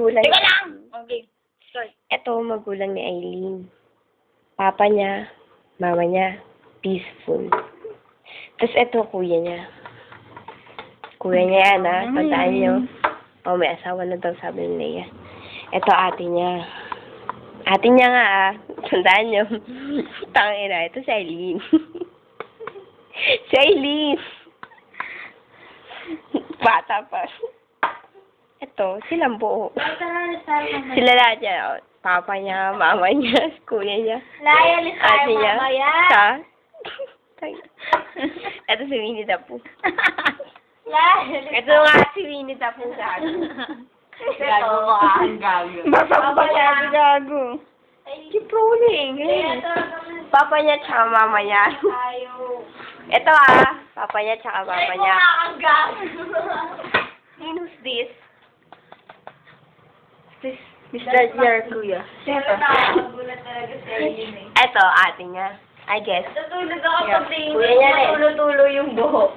magulang. Teka lang! Okay. Start. Ito, magulang ni Aileen. Papa niya, mama niya, peaceful. Tapos ito, kuya niya. Kuya niya yan, ha? Tandaan niyo. Oh, may asawa na daw, sabi ni Leia. Ito, ate niya. Ate niya nga, ah. Tandaan niyo. Tangina, ito si Aileen. Si Aileen. Bata pa. Ito, silang buo. Sila lahat yan. Oh. Papa niya, mama niya, kuya niya, Laya, ate niya, siya. Ito si Winnie the Pooh. Ito nga si Winnie the Pooh, gago. Gago mo ang gago. Masamba siya si gago. Keep rolling. Papa niya tsaka mama niya. Ito ah, papa niya tsaka mama niya. Who's this? This Mr. Your kuya. Pero nakakagulat talaga si Aileen eh. Ito, ate niya. I guess. Natulog ako Yeah. pag tingin Kuya niya rin. tulo-tulo yung buhok.